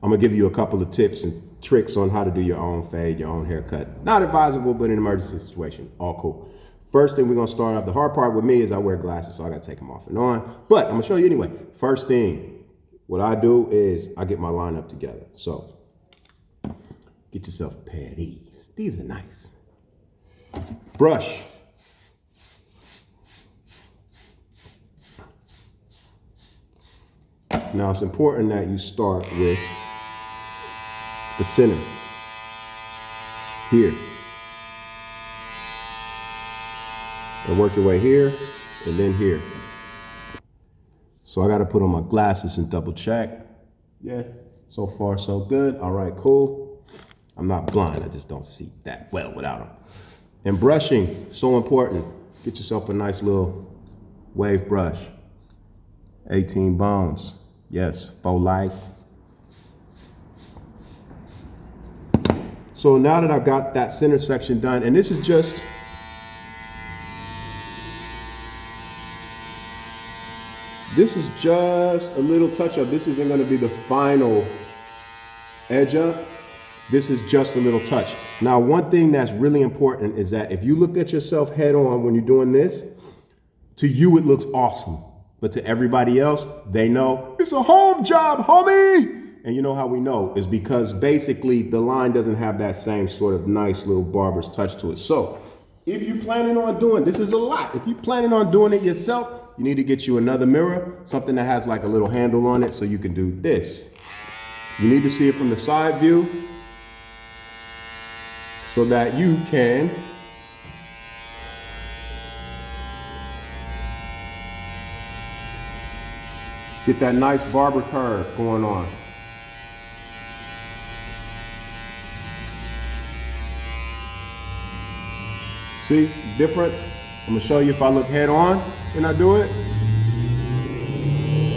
I'm gonna give you a couple of tips and tricks on how to do your own fade, your own haircut. Not advisable, but in an emergency situation, all cool. First thing we're gonna start off, the hard part with me is I wear glasses, so I gotta take them off and on. But I'm gonna show you anyway. First thing, what I do is I get my lineup together. So get yourself a pair of these. These are nice. Brush. Now it's important that you start with the center here and work your way here and then here. So I got to put on my glasses and double check. Yeah, so far so good. All right, cool. I'm not blind, I just don't see that well without them. And brushing, so important. Get yourself a nice little wave brush. 18 bones. Yes, for life. So now that I've got that center section done, and this is just a little touch up. This isn't going to be the final edge up. This is just a little touch. Now, one thing that's really important is that if you look at yourself head on when you're doing this, to you it looks awesome. But to everybody else, they know it's a home job, homie. And you know how we know is because basically the line doesn't have that same sort of nice little barber's touch to it. So if you're planning on doing, this is a lot. If you're planning on doing it yourself, you need to get you another mirror, something that has like a little handle on it so you can do this. You need to see it from the side view so that you can get that nice barber curve going on. See the difference? I'm gonna show you if I look head on when I do it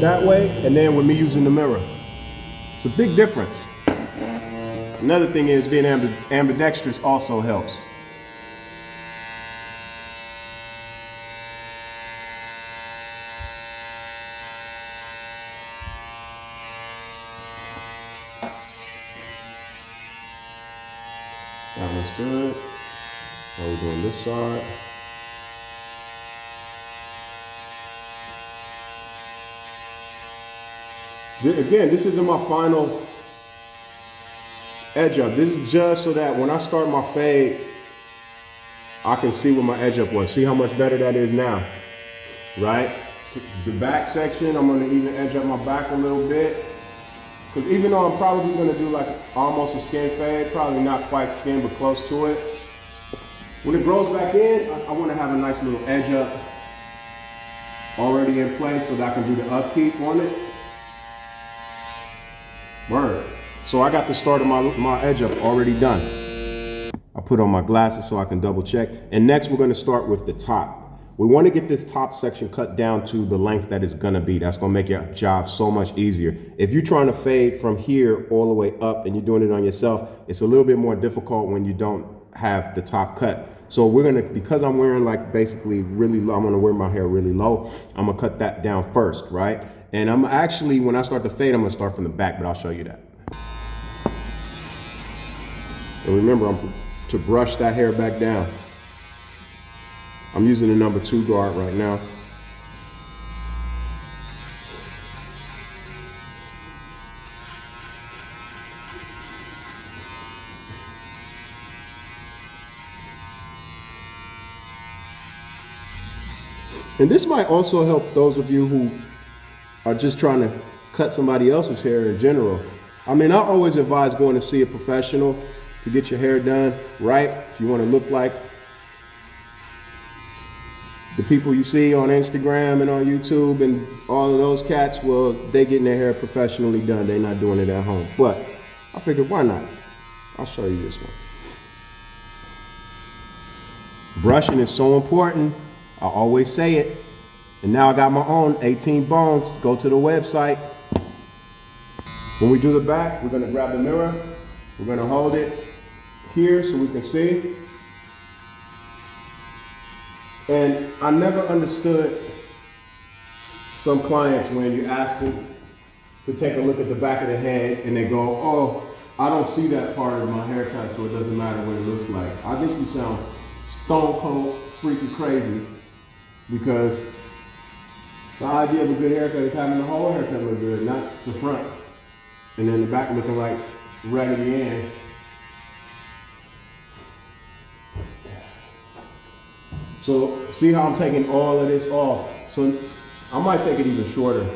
that way, and then with me using the mirror. It's a big difference. Another thing is being ambidextrous also helps. That one's good. Now we're doing this side. Again, this isn't my final edge up. This is just so that when I start my fade, I can see what my edge up was. See how much better that is now, right? So the back section, I'm gonna even edge up my back a little bit. Because even though I'm probably gonna do like almost a skin fade, probably not quite skin, but close to it. When it grows back in, I wanna have a nice little edge up already in place so that I can do the upkeep on it. Word. So I got the start of my edge up already done. I put on my glasses so I can double check. And next we're gonna start with the top. We wanna get this top section cut down to the length that it's gonna be. That's gonna make your job so much easier. If you're trying to fade from here all the way up and you're doing it on yourself, it's a little bit more difficult when you don't have the top cut. So we're gonna, because I'm wearing like basically really low, I'm gonna wear my hair really low, I'm gonna cut that down first, right? And I'm actually, when I start to fade, I'm gonna start from the back, but I'll show you that. And remember, I'm to brush that hair back down. I'm using the number 2 guard right now. And this might also help those of you who are just trying to cut somebody else's hair in general. I mean, I always advise going to see a professional to get your hair done right. If you want to look like the people you see on Instagram and on YouTube and all of those cats, well, they getting their hair professionally done. They're not doing it at home. But I figured, why not? I'll show you this one. Brushing is so important. I always say it. And now I got my own 18 bones. Go to the website. When we do the back, we're gonna grab the mirror. We're gonna hold it here so we can see. And I never understood some clients when you ask them to take a look at the back of the head and they go, oh, I don't see that part of my haircut, so it doesn't matter what it looks like. I think you sound stone cold freaking crazy, because the idea of a good haircut is having the whole haircut look good, not the front. And then the back looking like Raggedy Ann. So see how I'm taking all of this off. So I might take it even shorter,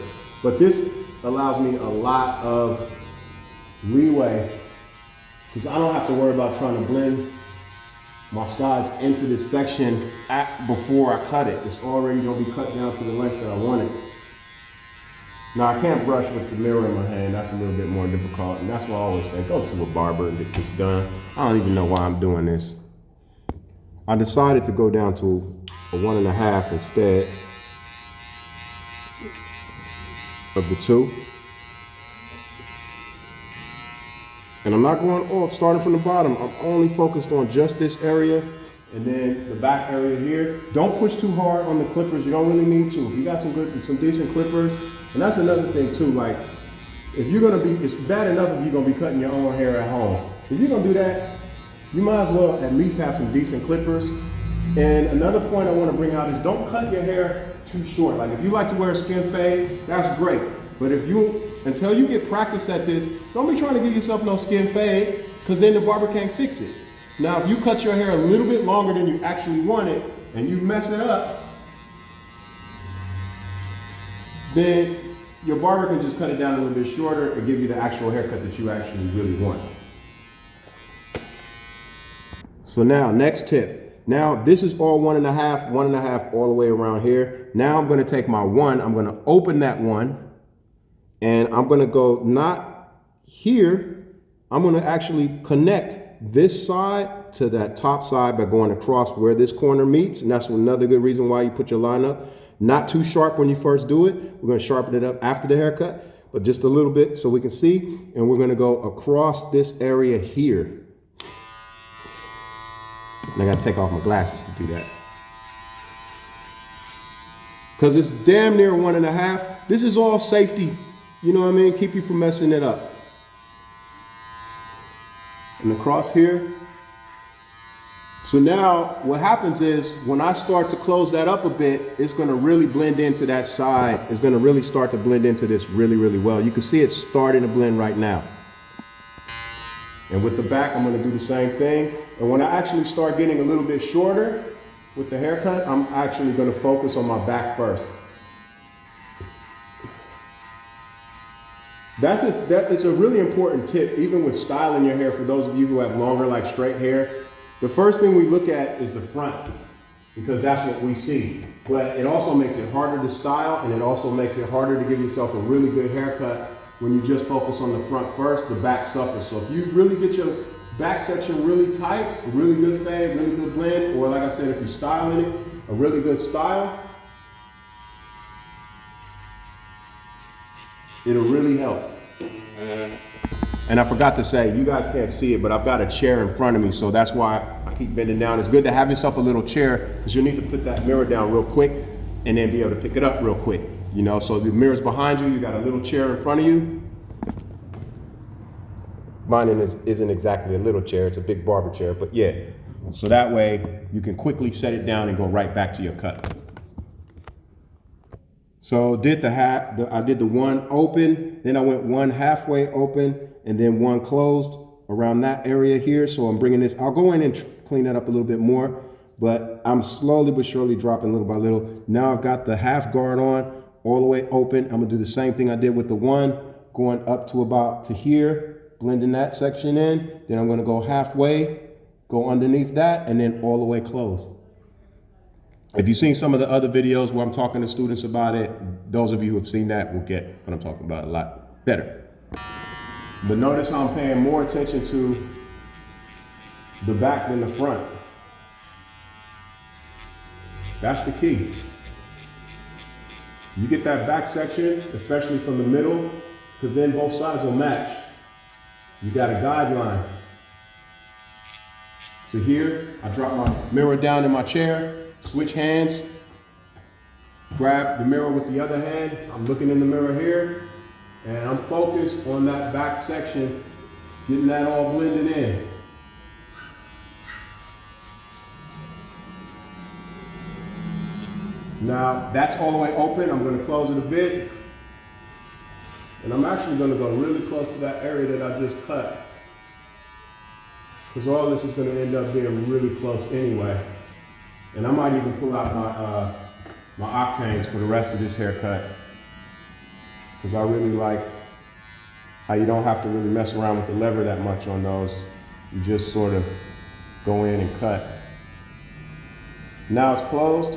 but this allows me a lot of leeway, because I don't have to worry about trying to blend my sides into this section before I cut it. It's already gonna be cut down to the length that I want it. Now I can't brush with the mirror in my hand. That's a little bit more difficult, and that's why I always say, go to a barber and get this done. I don't even know why I'm doing this. I decided to go down to a 1.5 instead of the 2. And I'm not going off, starting from the bottom. I'm only focused on just this area and then the back area here. Don't push too hard on the clippers. You don't really need to. If you got some decent clippers, and that's another thing too, like, if you're gonna be, it's bad enough if you're gonna be cutting your own hair at home. If you're gonna do that, you might as well at least have some decent clippers. And another point I want to bring out is don't cut your hair too short. Like, if you like to wear a skin fade, that's great. But until you get practice at this, don't be trying to give yourself no skin fade, because then the barber can't fix it. Now, if you cut your hair a little bit longer than you actually want it, and you mess it up, then your barber can just cut it down a little bit shorter and give you the actual haircut that you actually really want. So now, next tip. Now, this is all 1.5 all the way around here. Now I'm gonna take my 1, I'm gonna open that 1, and I'm gonna go not here, I'm gonna actually connect this side to that top side by going across where this corner meets, and that's another good reason why you put your line up. Not too sharp when you first do it. We're gonna sharpen it up after the haircut, but just a little bit so we can see, and we're gonna go across this area here. And I gotta take off my glasses to do that, because it's damn near 1.5. This is all safety, you know what I mean? Keep you from messing it up. And across here. So now what happens is when I start to close that up a bit, it's gonna really blend into that side. It's gonna really start to blend into this really, really well. You can see it starting to blend right now. And with the back, I'm gonna do the same thing. And when I actually start getting a little bit shorter with the haircut, I'm actually gonna focus on my back first. That is a really important tip, even with styling your hair. For those of you who have longer, like straight hair, the first thing we look at is the front, because that's what we see. But it also makes it harder to style, and it also makes it harder to give yourself a really good haircut. When you just focus on the front first, the back suffers. So if you really get your back section really tight, a really good fade, really good blend, or like I said, if you're styling it, a really good style, it'll really help. And I forgot to say, you guys can't see it, but I've got a chair in front of me, so that's why I keep bending down. It's good to have yourself a little chair, because you'll need to put that mirror down real quick and then be able to pick it up real quick. You know, so the mirror's behind you, you got a little chair in front of you. Mine isn't exactly a little chair, it's a big barber chair, but yeah. So that way you can quickly set it down and go right back to your cut. So I did the 1 open, then I went 1 halfway open, and then 1 closed around that area here. So I'm bringing this, I'll go in and clean that up a little bit more, but I'm slowly but surely dropping little by little. Now I've got the half guard on, all the way open. I'm gonna do the same thing I did with the 1, going up to about to here, blending that section in. Then I'm gonna go halfway, go underneath that, and then all the way close. If you've seen some of the other videos where I'm talking to students about it, those of you who have seen that will get what I'm talking about a lot better. But notice how I'm paying more attention to the back than the front. That's the key. You get that back section, especially from the middle, because then both sides will match. You got a guideline. So here, I drop my mirror down in my chair, switch hands, grab the mirror with the other hand. I'm looking in the mirror here. And I'm focused on that back section, getting that all blended in. Now, that's all the way open. I'm gonna close it a bit. And I'm actually gonna go really close to that area that I just cut, because all this is gonna end up being really close anyway. And I might even pull out my octanes for the rest of this haircut, because I really like how you don't have to really mess around with the lever that much on those. You just sort of go in and cut. Now it's closed.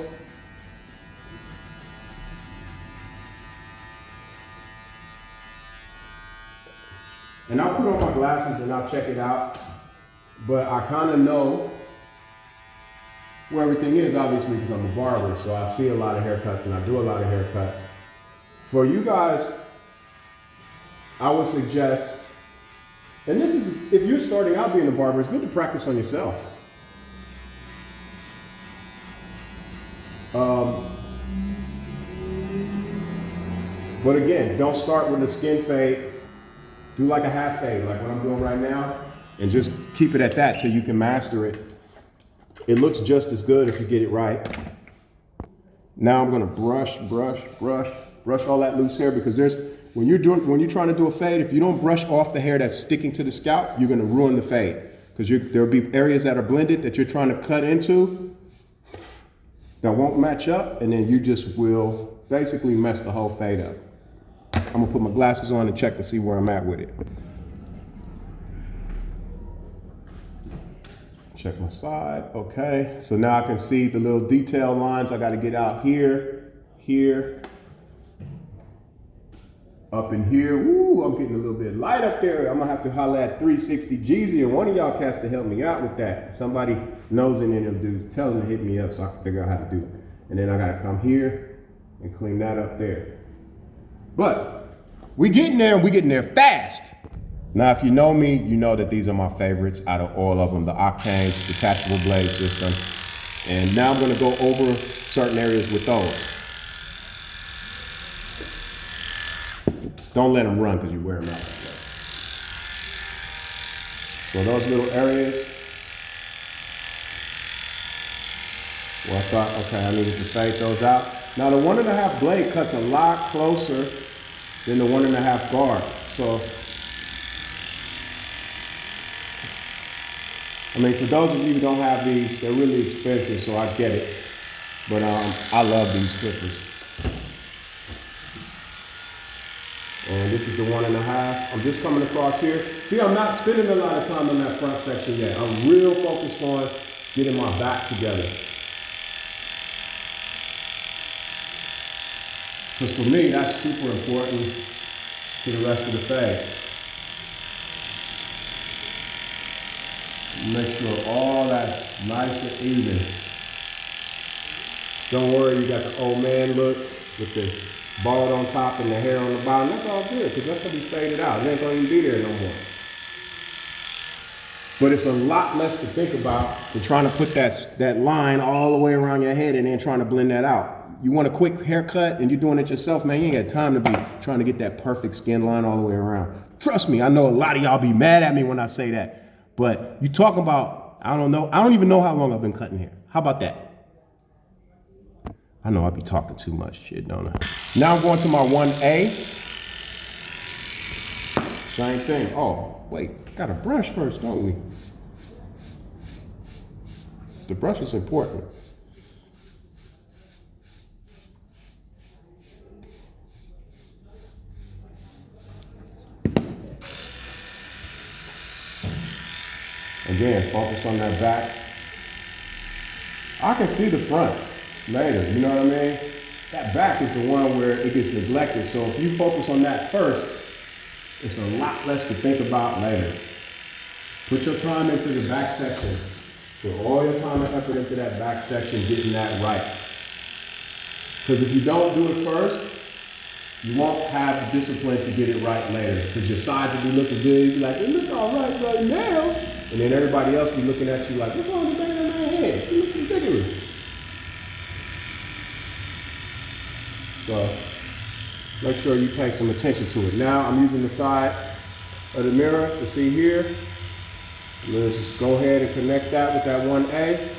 And I'll put on my glasses and I'll check it out. But I kind of know where everything is, obviously, because I'm a barber. So I see a lot of haircuts and I do a lot of haircuts. For you guys, I would suggest, and this is, if you're starting out being a barber, it's good to practice on yourself. But again, don't start with a skin fade. Do like a half fade, like what I'm doing right now, and just keep it at that till you can master it. It looks just as good if you get it right. Now I'm gonna brush all that loose hair, because when you're trying to do a fade, if you don't brush off the hair that's sticking to the scalp, you're gonna ruin the fade, because there'll be areas that are blended that you're trying to cut into that won't match up, and then you just will basically mess the whole fade up. I'm gonna put my glasses on and check to see where I'm at with it. Check my side, okay. So now I can see the little detail lines I gotta get out here, here, up in here. Woo, I'm getting a little bit light up there. I'm gonna have to holler at 360 Jeezy, and one of y'all cats to help me out with that. Somebody knows any of them dudes, tell them to hit me up so I can figure out how to do it. And then I gotta come here and clean that up there. But we getting there, and we getting there fast. Now, if you know me, you know that these are my favorites out of all of them, the Octanes, detachable blade system. And now I'm gonna go over certain areas with those. Don't let them run, because you wear them out. So those little areas where I thought, okay, I needed to fade those out. Now the 1.5 blade cuts a lot closer than the 1.5 guard. So, I mean, for those of you who don't have these, they're really expensive, so I get it. But I love these clippers. And this is the 1.5. I'm just coming across here. See, I'm not spending a lot of time on that front section yet. I'm real focused on getting my back together. Because for me, that's super important to the rest of the fade. Make sure all that's nice and even. Don't worry, you got the old man look with the bald on top and the hair on the bottom. That's all good, because that's gonna be faded out. It ain't gonna even be there no more. But it's a lot less to think about than trying to put that line all the way around your head and then trying to blend that out. You want a quick haircut and you're doing it yourself, man, you ain't got time to be trying to get that perfect skin line all the way around. Trust me, I know a lot of y'all be mad at me when I say that, but you talking about, I don't even know how long I've been cutting hair. How about that? I know I be talking too much shit, don't I? Now I'm going to my 1A. Same thing. Oh, wait, got a brush first, don't we? The brush is important. Again, focus on that back. I can see the front later, you know what I mean? That back is the one where it gets neglected. So if you focus on that first, it's a lot less to think about later. Put your time into the back section. Put all your time and effort into that back section, getting that right. Because if you don't do it first, you won't have the discipline to get it right later. Because your sides will be looking good. You'll be like, it look all right now. And then everybody else be looking at you like, what's wrong with the man in my head? You look ridiculous. So Make sure you pay some attention to it. Now I'm using the side of the mirror to see here. Let's just go ahead and connect that with that 1A.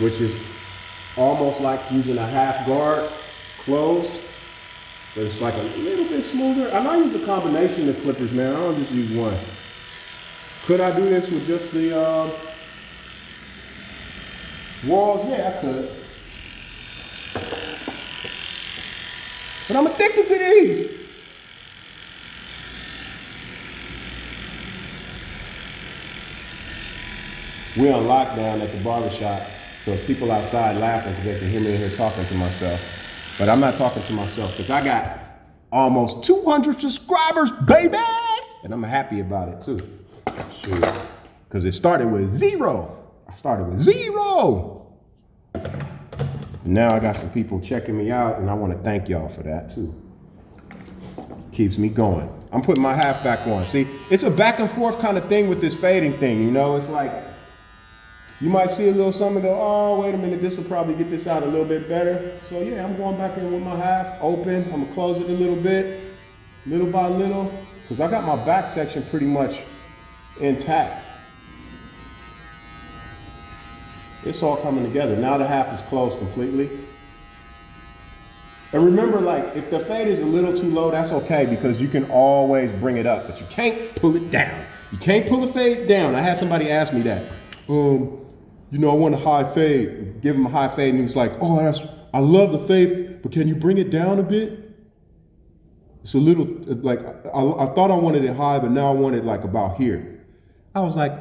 Which is almost like using a half guard closed. But it's like a little bit smoother. I might use a combination of clippers, man. I don't just use one. Could I do this with just the walls? Yeah, I could. But I'm addicted to these. We're on lockdown at the barbershop, so it's people outside laughing because they can hear me in here talking to myself. But I'm not talking to myself because I got almost 200 subscribers, baby! And I'm happy about it too. Shoot. Because it started with 0. I started with 0. Now I got some people checking me out, and I want to thank y'all for that too. Keeps me going. I'm putting my half back on. See, it's a back and forth kind of thing with this fading thing, you know? It's like, you might see a little something and go, oh, wait a minute, this will probably get this out a little bit better. So yeah, I'm going back in with my half open. I'm gonna close it a little bit, little by little, because I got my back section pretty much intact. It's all coming together. Now the half is closed completely. And remember, like, if the fade is a little too low, that's okay, because you can always bring it up, but you can't pull it down. You can't pull the fade down. I had somebody ask me that. You know, I want a high fade. Give him a high fade, and he's like, oh, I love the fade, but can you bring it down a bit? It's a little, like, I thought I wanted it high, but now I want it like about here. I was like,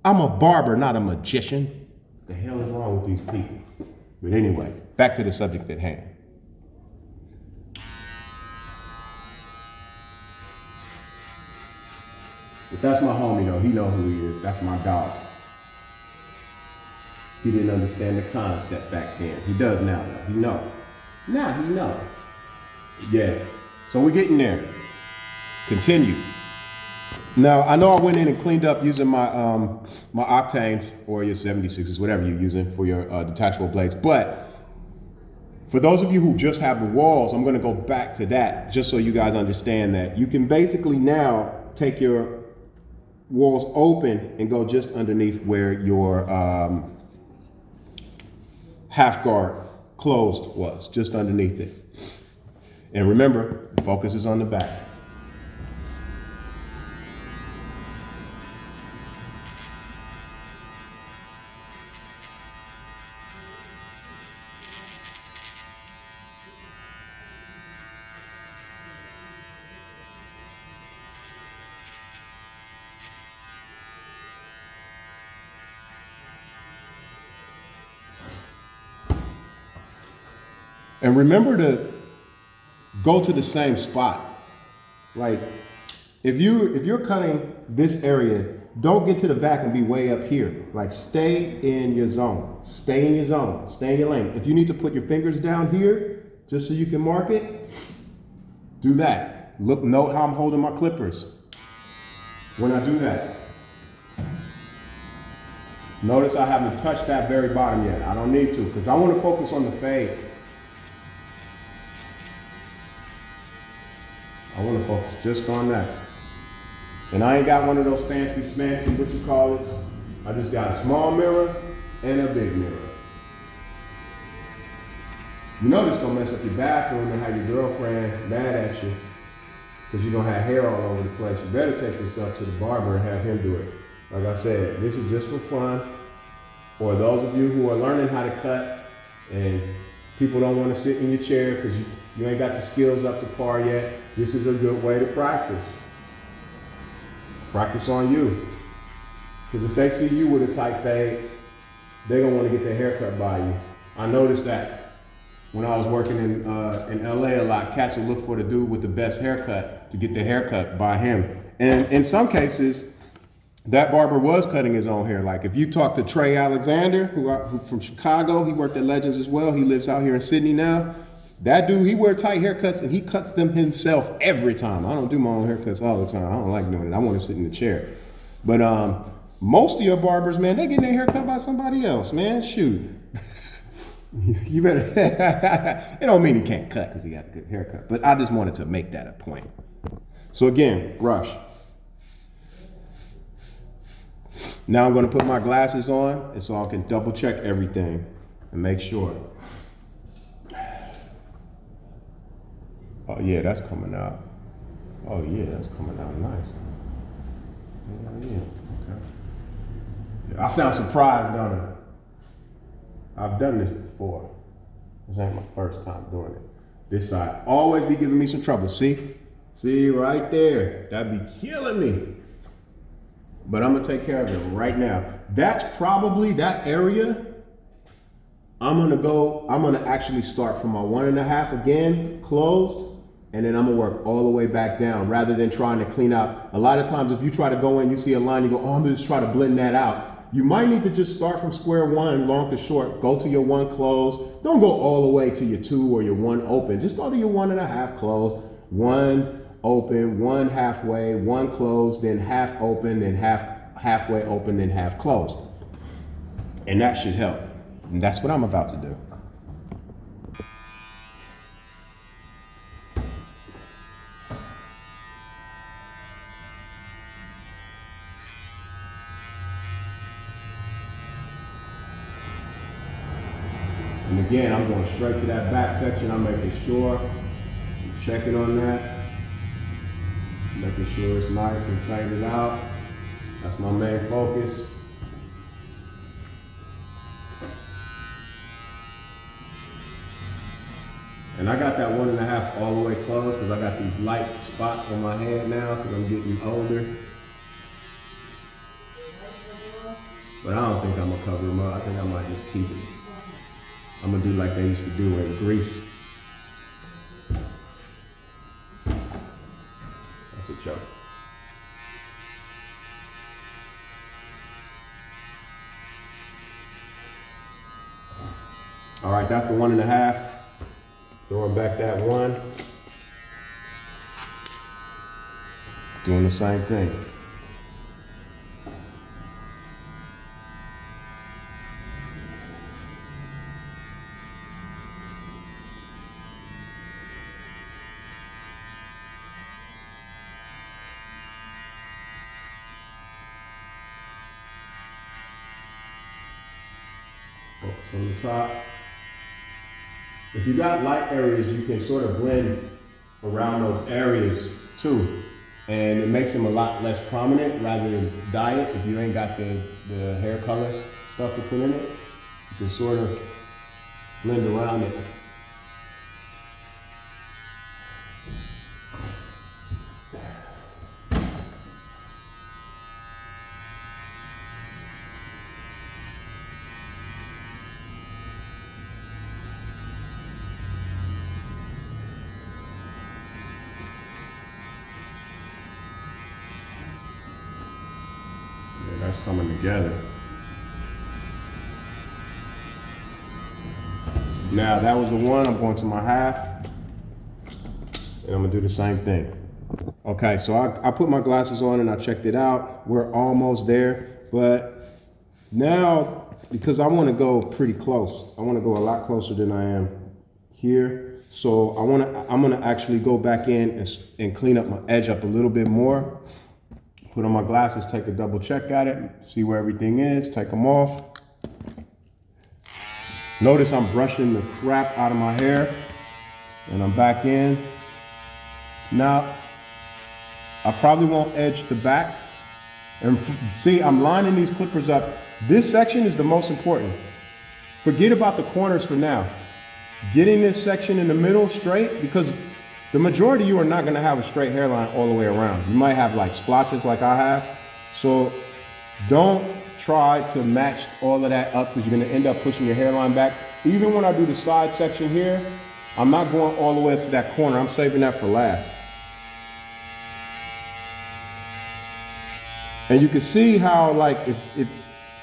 I'm a barber, not a magician. What the hell is wrong with these people? But anyway, back to the subject at hand. But that's my homie though, he knows who he is. That's my dog. He didn't understand the concept back then. He does now though, he knows. Now he knows. Yeah, so we're getting there. Continue. Now, I know I went in and cleaned up using my my Octanes or your 76s, whatever you're using for your detachable blades, but for those of you who just have the walls, I'm gonna go back to that just so you guys understand that you can basically now take your walls open and go just underneath where your half guard closed was, just underneath it. And remember, the focus is on the back. And remember to go to the same spot. Like, if you're cutting this area, don't get to the back and be way up here. Like, stay in your zone. Stay in your zone. Stay in your lane. If you need to put your fingers down here, just so you can mark it, do that. Look, note how I'm holding my clippers when I do that. Notice I haven't touched that very bottom yet. I don't need to, because I want to focus on the fade. I want to focus just on that. And I ain't got one of those fancy smancy, what you call it. I just got a small mirror and a big mirror. You know this gonna mess up your bathroom and have your girlfriend mad at you because you're gonna have hair all over the place. You better take yourself to the barber and have him do it. Like I said, this is just for fun. For those of you who are learning how to cut and people don't want to sit in your chair because you ain't got the skills up to par yet, this is a good way to practice. Practice on you. Because if they see you with a tight fade, they're gonna want to get their hair cut by you. I noticed that when I was working in LA a lot, cats would look for the dude with the best haircut to get their haircut by him. And in some cases, that barber was cutting his own hair. Like if you talk to Trey Alexander, who from Chicago, he worked at Legends as well. He lives out here in Sydney now. That dude, he wears tight haircuts and he cuts them himself every time. I don't do my own haircuts all the time. I don't like doing it. I want to sit in the chair. But most of your barbers, man, they getting their hair cut by somebody else, man. Shoot. You better. It don't mean he can't cut because he got a good haircut, but I just wanted to make that a point. So again, brush. Now I'm going to put my glasses on and so I can double check everything and make sure. Oh yeah, that's coming out. Oh yeah, that's coming out nice. Yeah, okay. I sound surprised, don't I? I've done this before. This ain't my first time doing it. This side always be giving me some trouble. See? See right there. That'd be killing me. But I'm gonna take care of it right now. That's probably that area. I'm gonna actually start from my 1.5 again, closed, and then I'm gonna work all the way back down rather than trying to clean out. A lot of times if you try to go in, you see a line, you go, oh, I'm gonna just try to blend that out. You might need to just start from square one, long to short, go to your 1 closed. Don't go all the way to your 2 or your 1 open. Just go to your 1.5 closed, 1 open, 1 halfway, 1 closed, then half open, then halfway open, then half closed. And that should help. And that's what I'm about to do. And again, I'm going straight to that back section. I'm making sure, I'm checking on that, making sure it's nice and faded out. That's my main focus. And I got that 1.5 all the way closed because I got these light spots on my head now because I'm getting older. But I don't think I'm gonna cover them up. I think I might just keep it. I'm gonna do like they used to do in Greece. That's a joke. All right, that's the 1.5. Throwing back that 1. Doing the same thing. Focus on the top. If you got light areas, you can sort of blend around those areas too. And it makes them a lot less prominent rather than dye it. If you ain't got the hair color stuff to put in it, you can sort of blend around it. That's coming together. Now that was the 1, I'm going to my half, and I'm gonna do the same thing. Okay, so I put my glasses on and I checked it out. We're almost there, but now, because I wanna go pretty close, I wanna go a lot closer than I am here. So I'm gonna actually go back in and clean up my edge up a little bit more. Put on my glasses, take a double check at it, see where everything is, take them off. Notice I'm brushing the crap out of my hair and I'm back in. Now, I probably won't edge the back. And see, I'm lining these clippers up. This section is the most important. Forget about the corners for now. Getting this section in the middle straight, because the majority of you are not gonna have a straight hairline all the way around. You might have like splotches like I have. So don't try to match all of that up because you're gonna end up pushing your hairline back. Even when I do the side section here, I'm not going all the way up to that corner. I'm saving that for last. And you can see how like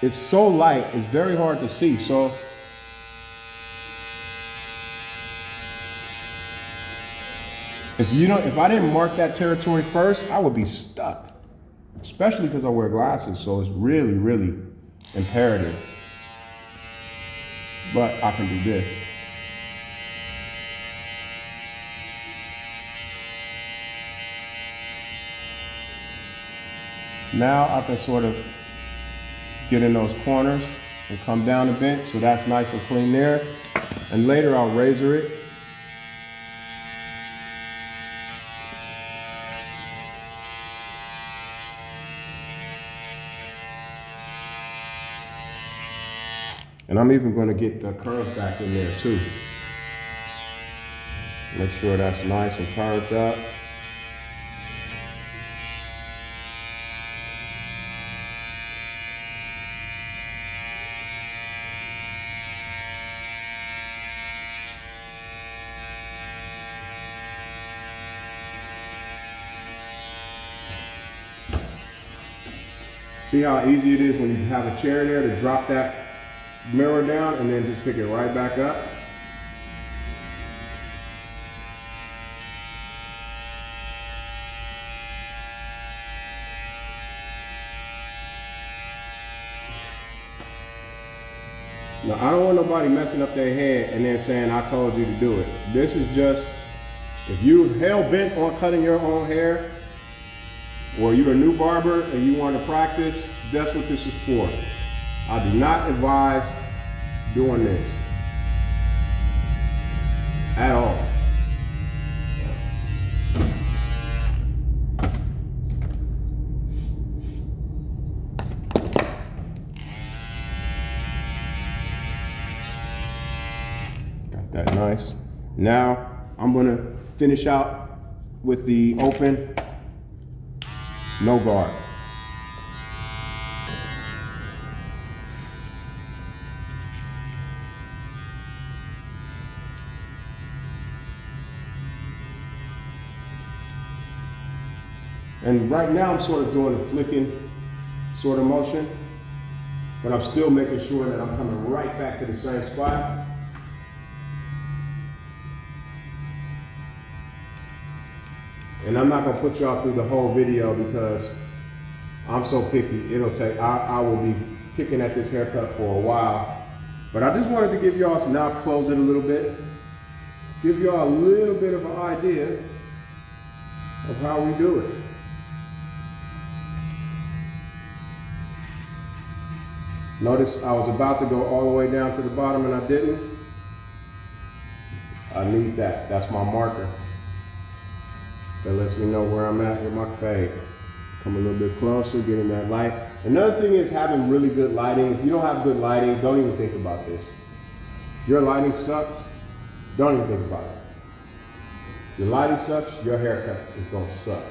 it's so light, it's very hard to see. So if I didn't mark that territory first, I would be stuck, especially because I wear glasses. So it's really, really imperative but I can do this. Now I can sort of get in those corners and come down a bit, so that's nice and clean there. And later I'll razor it. And I'm even going to get the curve back in there too. Make sure that's nice and curved up. See how easy it is when you have a chair there to drop that mirror down and then just pick it right back up. Now, I don't want nobody messing up their head and then saying, I told you to do it. This is just, if you hell bent on cutting your own hair, or you're a new barber and you want to practice, that's what this is for. I do not advise doing this at all. Got that nice. Now I'm going to finish out with the open, no guard. And right now I'm sort of doing a flicking sort of motion, but I'm still making sure that I'm coming right back to the same spot. And I'm not gonna put y'all through the whole video because I'm so picky. It'll take, I will be picking at this haircut for a while. But I just wanted to give y'all some, now I've closed it a little bit, give y'all a little bit of an idea of how we do it. Notice I was about to go all the way down to the bottom and I didn't. I need that, that's my marker. That lets me know where I'm at with my fade. Come a little bit closer, getting that light. Another thing is having really good lighting. If you don't have good lighting, don't even think about this. If your lighting sucks, don't even think about it. If your lighting sucks, your haircut is gonna suck.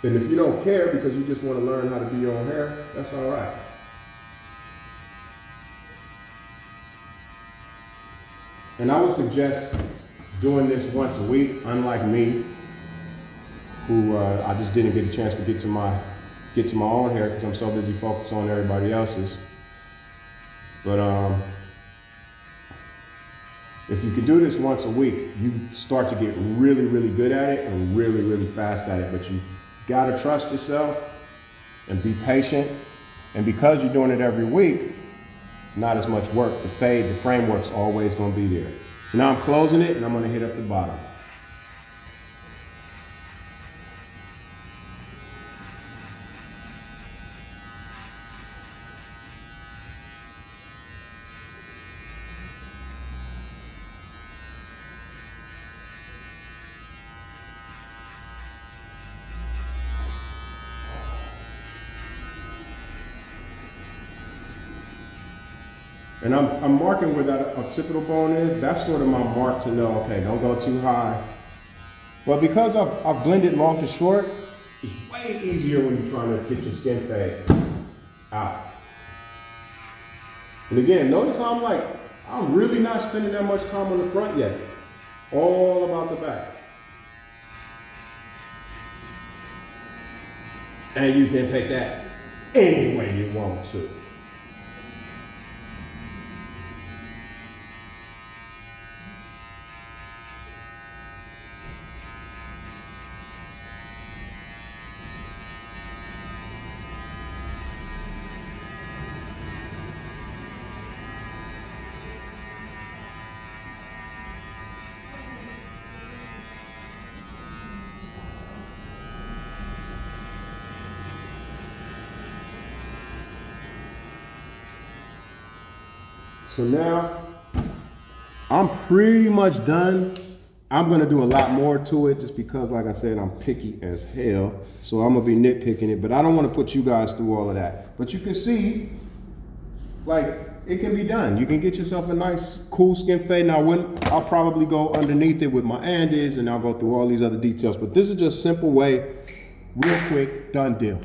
And if you don't care because you just want to learn how to do your own hair, that's all right. And I would suggest doing this once a week, unlike me, who I just didn't get a chance to get to my own hair because I'm so busy focused on everybody else's. But if you could do this once a week, you start to get really, really good at it and really, really fast at it. But you gotta trust yourself and be patient. And because you're doing it every week, it's not as much work. The fade, the framework's always gonna be there. So now I'm closing it and I'm gonna hit up the bottom. And I'm marking where that occipital bone is. That's sort of my mark to know, okay, don't go too high. But because I've blended long to short, it's way easier when you're trying to get your skin fade out. And again, notice how I'm really not spending that much time on the front yet. All about the back. And you can take that any way you want to. So now I'm pretty much done. I'm gonna do a lot more to it just because, like I said, I'm picky as hell. So I'm gonna be nitpicking it, but I don't wanna put you guys through all of that. But you can see, like, it can be done. You can get yourself a nice, cool skin fade. Now, I'll probably go underneath it with my Andes and I'll go through all these other details. But this is just a simple way, real quick, done deal.